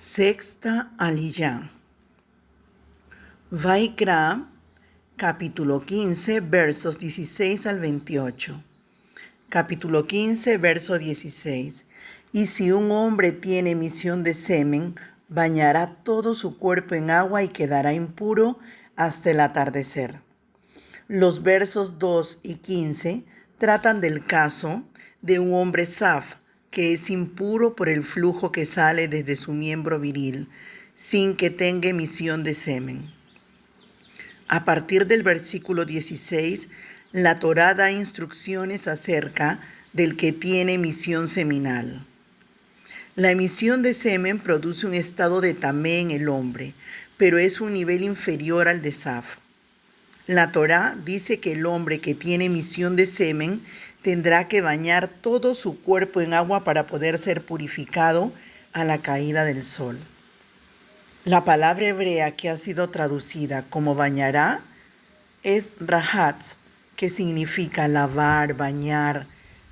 Sexta Aliyá. Vaikra, capítulo 15, versos 16 al 28. Capítulo 15, verso 16. Y si un hombre tiene emisión de semen, bañará todo su cuerpo en agua y quedará impuro hasta el atardecer. Los versos 2 y 15 tratan del caso de un hombre saf, que es impuro por el flujo que sale desde su miembro viril, sin que tenga emisión de semen. A partir del versículo 16, la Torá da instrucciones acerca del que tiene emisión seminal. La emisión de semen produce un estado de tamé en el hombre, pero es un nivel inferior al de saf. La Torá dice que el hombre que tiene emisión de semen tendrá que bañar todo su cuerpo en agua para poder ser purificado a la caída del sol. La palabra hebrea que ha sido traducida como bañará es rahatz, que significa lavar, bañar,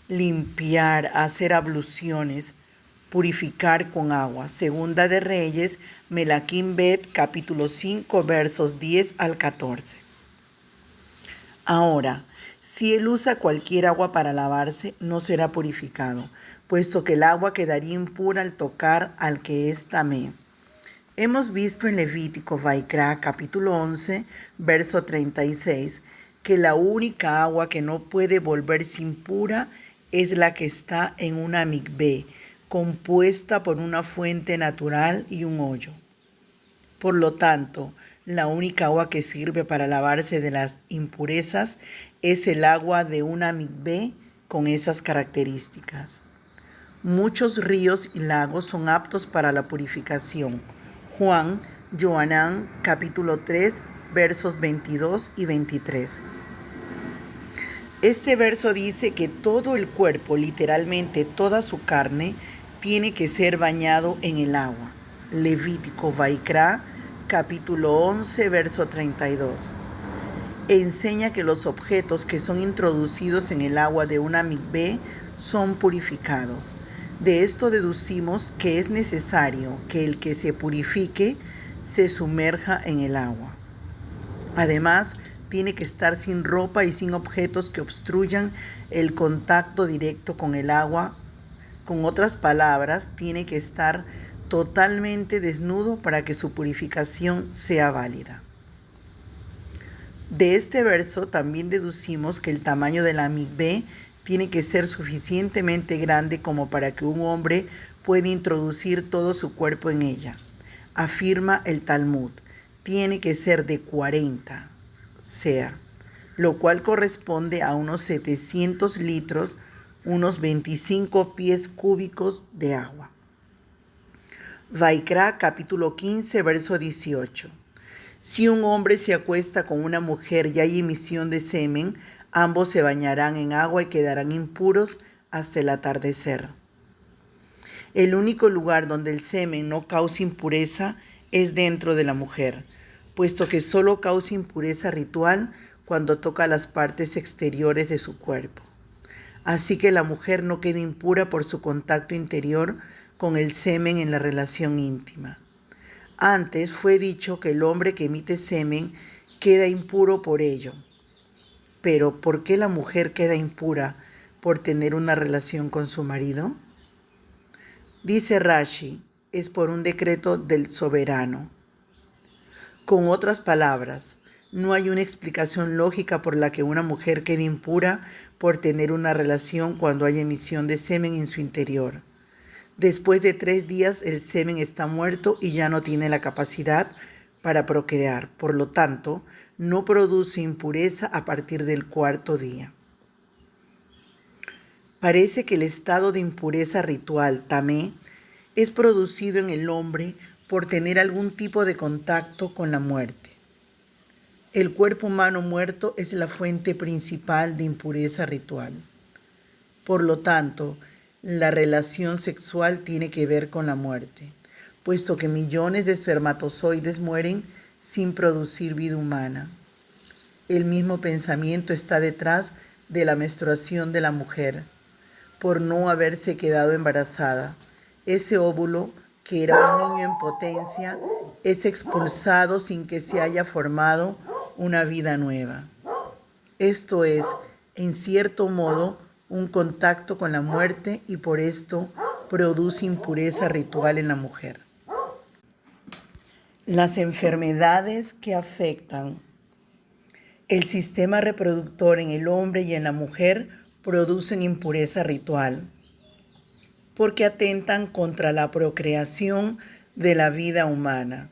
limpiar, hacer abluciones, purificar con agua. Segunda de Reyes, Melaquín Bet, capítulo 5, versos 10 al 14. Ahora, si él usa cualquier agua para lavarse, no será purificado, puesto que el agua quedaría impura al tocar al que es tamé. Hemos visto en Levítico Vaikra, capítulo 11, verso 36, que la única agua que no puede volverse impura es la que está en una mikvé, compuesta por una fuente natural y un hoyo. Por lo tanto, la única agua que sirve para lavarse de las impurezas es el agua de una mikvé con esas características. Muchos ríos y lagos son aptos para la purificación. Juan, Johanán, capítulo 3, versos 22 y 23. Este verso dice que todo el cuerpo, literalmente toda su carne, tiene que ser bañado en el agua. Levítico Vaikra, capítulo 11, verso 32. Enseña que los objetos que son introducidos en el agua de una mikvé son purificados. De esto deducimos que es necesario que el que se purifique se sumerja en el agua. Además, tiene que estar sin ropa y sin objetos que obstruyan el contacto directo con el agua. Con otras palabras, tiene que estar totalmente desnudo para que su purificación sea válida. De este verso también deducimos que el tamaño de la mikvé tiene que ser suficientemente grande como para que un hombre pueda introducir todo su cuerpo en ella. Afirma el Talmud, tiene que ser de 40 sea, lo cual corresponde a unos 700 litros, unos 25 pies cúbicos de agua. Vaikra, capítulo 15, verso 18. Si un hombre se acuesta con una mujer y hay emisión de semen, ambos se bañarán en agua y quedarán impuros hasta el atardecer. El único lugar donde el semen no causa impureza es dentro de la mujer, puesto que solo causa impureza ritual cuando toca las partes exteriores de su cuerpo. Así que la mujer no queda impura por su contacto interior con el semen en la relación íntima. Antes fue dicho que el hombre que emite semen queda impuro por ello. Pero ¿por qué la mujer queda impura por tener una relación con su marido? Dice Rashi, es por un decreto del soberano. Con otras palabras, no hay una explicación lógica por la que una mujer quede impura por tener una relación cuando hay emisión de semen en su interior. Después de 3 días el semen está muerto y ya no tiene la capacidad para procrear. Por lo tanto, no produce impureza a partir del 4.º día. Parece que el estado de impureza ritual, tamé, es producido en el hombre por tener algún tipo de contacto con la muerte. El cuerpo humano muerto es la fuente principal de impureza ritual. Por lo tanto, la relación sexual tiene que ver con la muerte, puesto que millones de espermatozoides mueren sin producir vida humana. El mismo pensamiento está detrás de la menstruación de la mujer. Por no haberse quedado embarazada, ese óvulo que era un niño en potencia, es expulsado sin que se haya formado una vida nueva. Esto es, en cierto modo, un contacto con la muerte y por esto produce impureza ritual en la mujer. Las enfermedades que afectan el sistema reproductor en el hombre y en la mujer producen impureza ritual, porque atentan contra la procreación de la vida humana.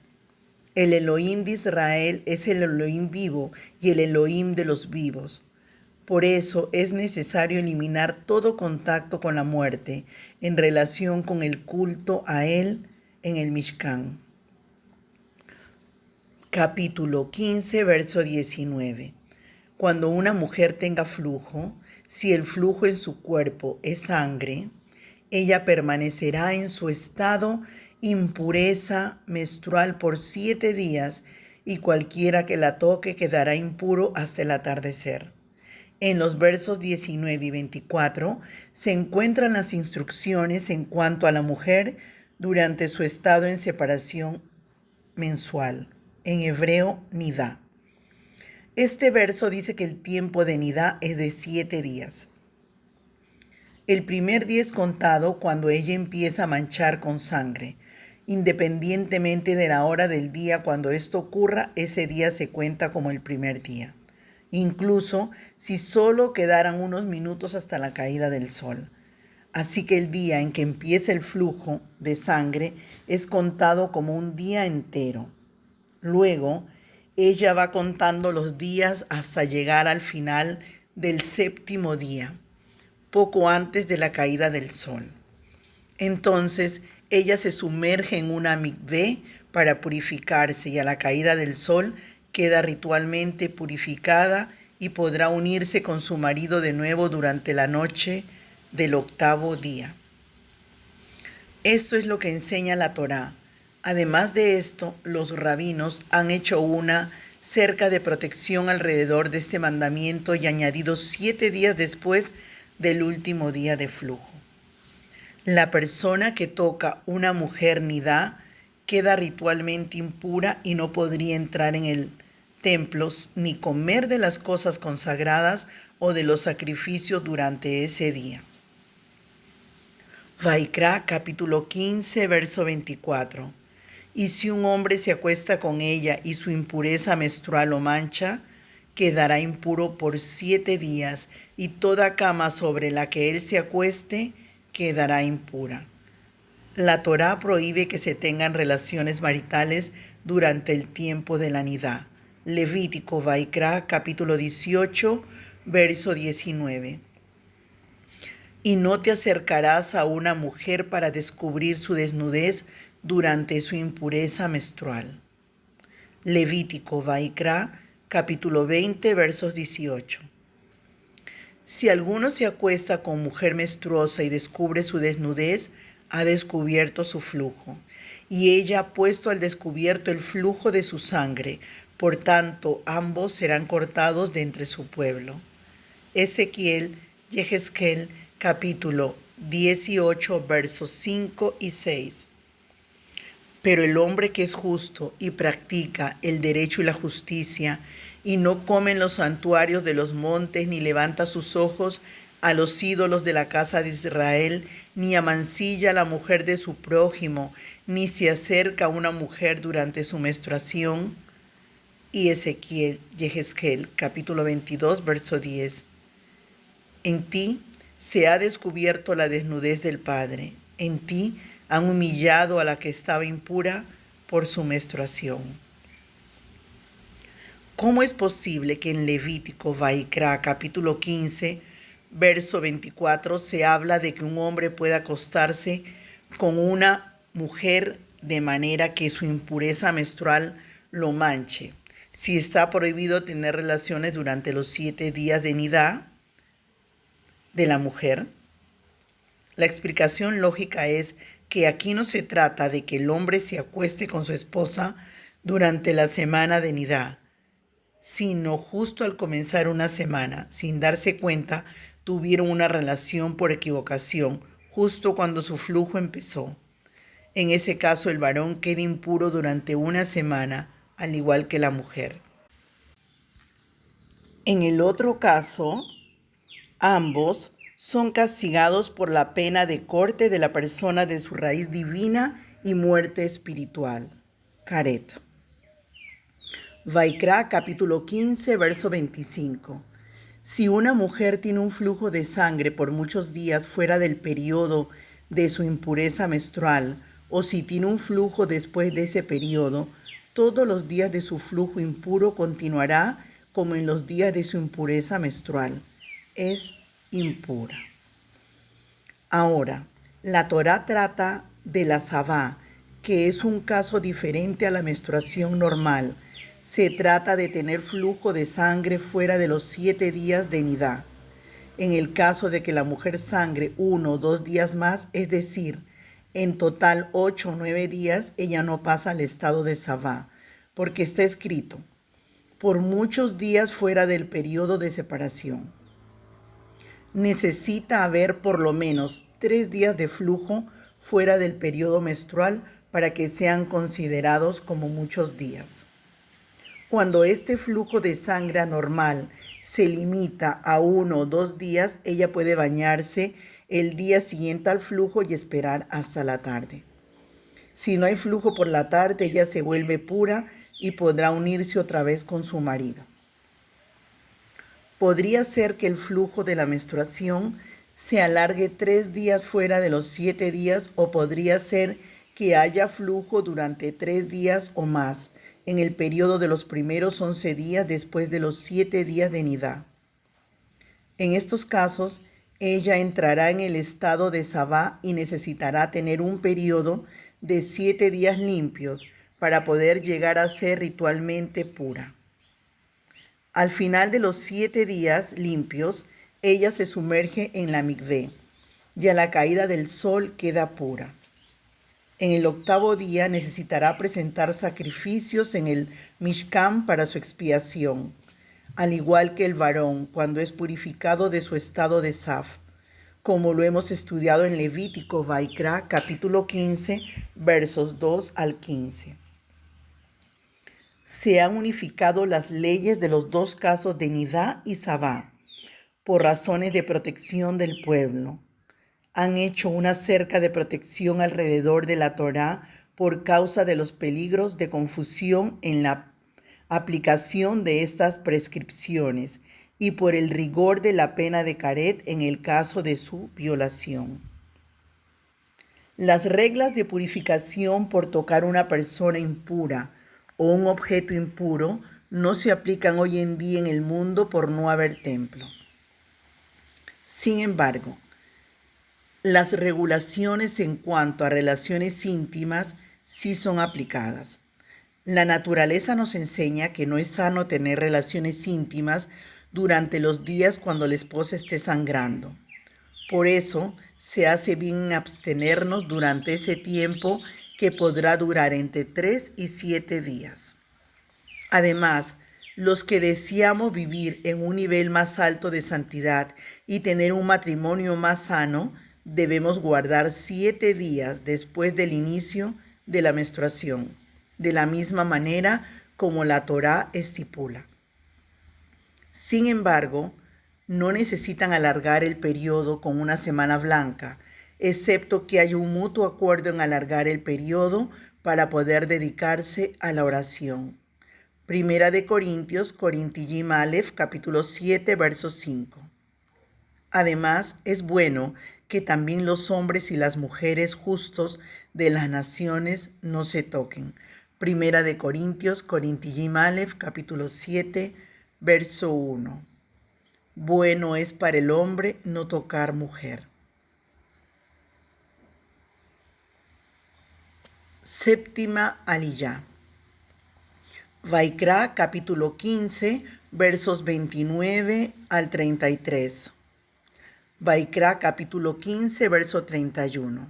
El Elohim de Israel es el Elohim vivo y el Elohim de los vivos. Por eso es necesario eliminar todo contacto con la muerte en relación con el culto a él en el Mishkan. Capítulo 15, verso 19. Cuando una mujer tenga flujo, si el flujo en su cuerpo es sangre, ella permanecerá en su estado impureza menstrual por 7 días y cualquiera que la toque quedará impuro hasta el atardecer. En los versos 19 y 24 se encuentran las instrucciones en cuanto a la mujer durante su estado en separación mensual, en hebreo nidá. Este verso dice que el tiempo de nidá es de 7 días. El primer día es contado cuando ella empieza a manchar con sangre. Independientemente de la hora del día cuando esto ocurra, ese día se cuenta como el primer día. Incluso si solo quedaran unos minutos hasta la caída del sol. Así que el día en que empieza el flujo de sangre es contado como un día entero. Luego, ella va contando los días hasta llegar al final del 7º día, poco antes de la caída del sol. Entonces, ella se sumerge en una mikvé para purificarse y a la caída del sol queda ritualmente purificada y podrá unirse con su marido de nuevo durante la noche del 8º día. Esto es lo que enseña la Torá. Además de esto, los rabinos han hecho una cerca de protección alrededor de este mandamiento y añadido 7 días después del último día de flujo. La persona que toca una mujer nidá queda ritualmente impura y no podría entrar en el templo ni comer de las cosas consagradas o de los sacrificios durante ese día. Vaikra, capítulo 15, verso 24. Y si un hombre se acuesta con ella y su impureza menstrual lo mancha, quedará impuro por 7 días, y toda cama sobre la que él se acueste quedará impura. La Torá prohíbe que se tengan relaciones maritales durante el tiempo de la nidá. Levítico, Vaikra, capítulo 18, verso 19. Y no te acercarás a una mujer para descubrir su desnudez durante su impureza menstrual. Levítico, Vaikra, capítulo 20, versos 18. Si alguno se acuesta con mujer menstruosa y descubre su desnudez, ha descubierto su flujo, y ella ha puesto al descubierto el flujo de su sangre, por tanto ambos serán cortados de entre su pueblo. Ezequiel, Yehezkel, capítulo 18, versos 5 y 6. Pero el hombre que es justo y practica el derecho y la justicia, y no come en los santuarios de los montes, ni levanta sus ojos a los ídolos de la casa de Israel, ni amancilla a la mujer de su prójimo, ni se acerca a una mujer durante su menstruación. Y Ezequiel, Yehezkel, capítulo 22, verso 10. En ti se ha descubierto la desnudez del Padre. En ti han humillado a la que estaba impura por su menstruación. ¿Cómo es posible que en Levítico, Vaikra, capítulo 15, verso 24, se habla de que un hombre pueda acostarse con una mujer de manera que su impureza menstrual lo manche, si está prohibido tener relaciones durante los 7 días de nidá de la mujer? La explicación lógica es que aquí no se trata de que el hombre se acueste con su esposa durante la semana de nidá, sino justo al comenzar una semana, sin darse cuenta, tuvieron una relación por equivocación, justo cuando su flujo empezó. En ese caso, el varón queda impuro durante una semana, al igual que la mujer. En el otro caso, ambos son castigados por la pena de corte de la persona de su raíz divina y muerte espiritual. Caret. Vaikra, capítulo 15, verso 25. Si una mujer tiene un flujo de sangre por muchos días fuera del periodo de su impureza menstrual, o si tiene un flujo después de ese periodo, todos los días de su flujo impuro continuará como en los días de su impureza menstrual. Es impura. Ahora, la Torá trata de la sabá, que es un caso diferente a la menstruación normal. Se trata de tener flujo de sangre fuera de los 7 días de nidá. En el caso de que la mujer sangre 1 o 2 días más, es decir, en total 8 o 9 días, ella no pasa al estado de sabá, porque está escrito, por muchos días fuera del periodo de separación. Necesita haber por lo menos 3 días de flujo fuera del periodo menstrual para que sean considerados como muchos días. Cuando este flujo de sangre anormal se limita a 1 o 2 días, ella puede bañarse el día siguiente al flujo y esperar hasta la tarde. Si no hay flujo por la tarde, ella se vuelve pura y podrá unirse otra vez con su marido. Podría ser que el flujo de la menstruación se alargue 3 días fuera de los 7 días, o podría ser que haya flujo durante 3 días o más en el periodo de los primeros 11 días después de los 7 días de nidá. En estos casos, ella entrará en el estado de sabá y necesitará tener un periodo de 7 días limpios para poder llegar a ser ritualmente pura. Al final de los 7 días limpios, ella se sumerge en la mikvé y a la caída del sol queda pura. En el 8º día necesitará presentar sacrificios en el Mishkan para su expiación, al igual que el varón cuando es purificado de su estado de Saf, como lo hemos estudiado en Levítico, Vaikra, capítulo 15, versos 2 al 15. Se han unificado las leyes de los dos casos de nidá y sabá, por razones de protección del pueblo. Han hecho una cerca de protección alrededor de la Torá por causa de los peligros de confusión en la aplicación de estas prescripciones y por el rigor de la pena de caret en el caso de su violación. Las reglas de purificación por tocar una persona impura o un objeto impuro no se aplican hoy en día en el mundo por no haber templo. Sin embargo, las regulaciones en cuanto a relaciones íntimas sí son aplicadas. La naturaleza nos enseña que no es sano tener relaciones íntimas durante los días cuando la esposa esté sangrando. Por eso, se hace bien abstenernos durante ese tiempo, que podrá durar entre 3 y 7 días. Además, los que deseamos vivir en un nivel más alto de santidad y tener un matrimonio más sano, debemos guardar 7 días después del inicio de la menstruación, de la misma manera como la Torá estipula. Sin embargo, no necesitan alargar el periodo con una semana blanca, excepto que haya un mutuo acuerdo en alargar el periodo para poder dedicarse a la oración. Primera de Corintios, Corintiyim Aleph, capítulo 7, verso 5. Además, es bueno que también los hombres y las mujeres justos de las naciones no se toquen. Primera de Corintios, Corintiyim Aleph, capítulo 7, verso 1. Bueno es para el hombre no tocar mujer. Séptima aliyá. Vaikra, capítulo 15, versos 29 al 33. Vaikra, capítulo 15, verso 31.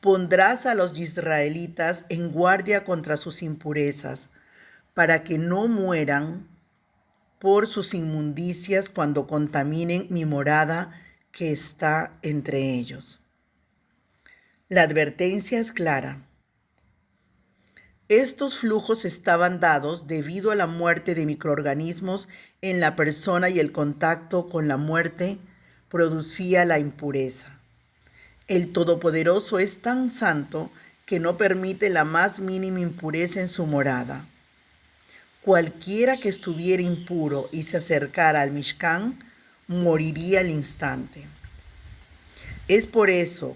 Pondrás a los israelitas en guardia contra sus impurezas, para que no mueran por sus inmundicias cuando contaminen mi morada que está entre ellos. La advertencia es clara. Estos flujos estaban dados debido a la muerte de microorganismos en la persona y el contacto con la muerte producía la impureza. El Todopoderoso es tan santo que no permite la más mínima impureza en su morada. Cualquiera que estuviera impuro y se acercara al Mishkan moriría al instante. Es por eso,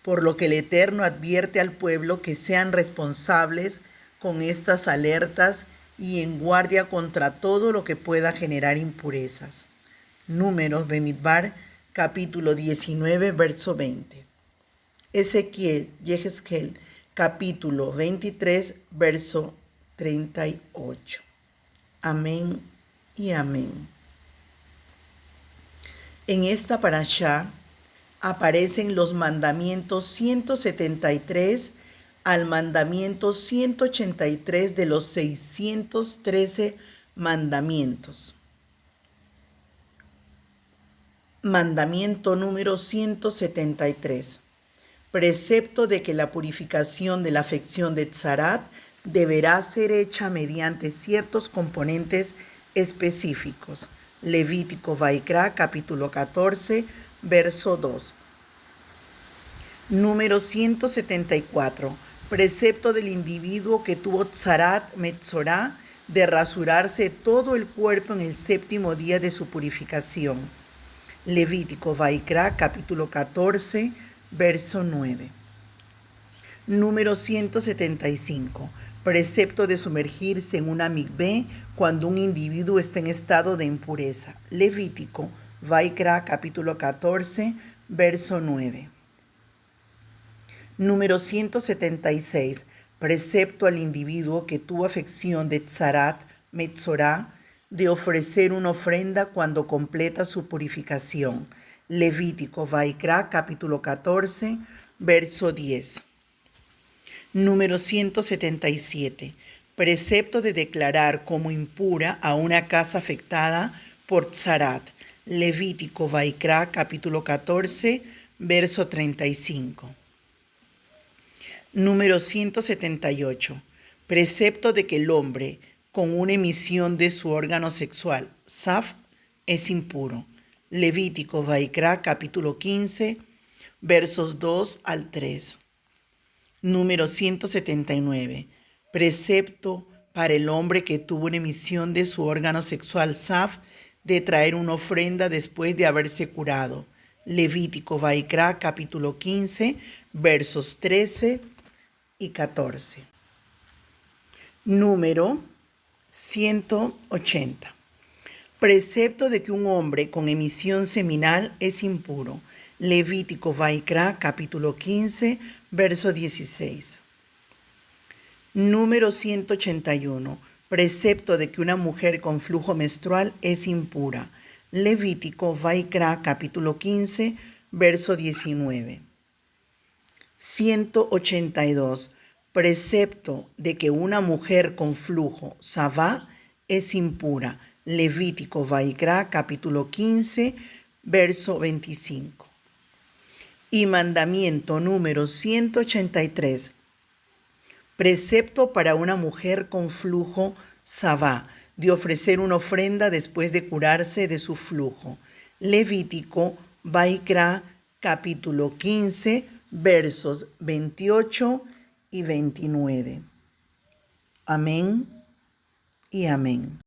por lo que el Eterno advierte al pueblo que sean responsables con estas alertas y en guardia contra todo lo que pueda generar impurezas. Números, Bemidbar, capítulo 19, verso 20. Yehezkel, capítulo 23, verso 38. Amén y amén. En esta parashá aparecen los mandamientos 173 al mandamiento 183 de los 613 mandamientos. Mandamiento número 173. Precepto de que la purificación de la afección de Tzarat deberá ser hecha mediante ciertos componentes específicos. Levítico Vaikra, capítulo 14, verso 2. Número 174. Precepto del individuo que tuvo Tzarat Metzorá de rasurarse todo el cuerpo en el séptimo día de su purificación. Levítico Vaikra, capítulo 14, verso 9. Número 175. Precepto de sumergirse en una mikvé cuando un individuo está en estado de impureza. Levítico Vaikra, capítulo 14, verso 9. Número 176. Precepto al individuo que tuvo afección de Tzarat Metzorá de ofrecer una ofrenda cuando completa su purificación. Levítico Vaikra, capítulo 14, verso 10. Número 177. Precepto de declarar como impura a una casa afectada por Tzarat. Levítico Vaikra, capítulo 14, verso 35. Número 178. Precepto de que el hombre con una emisión de su órgano sexual, Saf, es impuro. Levítico Vaikra, capítulo 15, versos 2 al 3. Número 179. Precepto para el hombre que tuvo una emisión de su órgano sexual, Saf, de traer una ofrenda después de haberse curado. Levítico Vaikra, capítulo 15, versos 13 y 14. Número 180. Precepto de que un hombre con emisión seminal es impuro. Levítico Vaikra, capítulo 15, verso 16. Número 181. Precepto de que una mujer con flujo menstrual es impura. Levítico Vaikra, capítulo 15, verso 19. 182. Precepto de que una mujer con flujo, Savá, es impura. Levítico Vaikra, capítulo 15, verso 25. Y mandamiento número 183. Precepto para una mujer con flujo, Savá, de ofrecer una ofrenda después de curarse de su flujo. Levítico Vaikra, capítulo 15, versos 28 y 29. Amén y amén.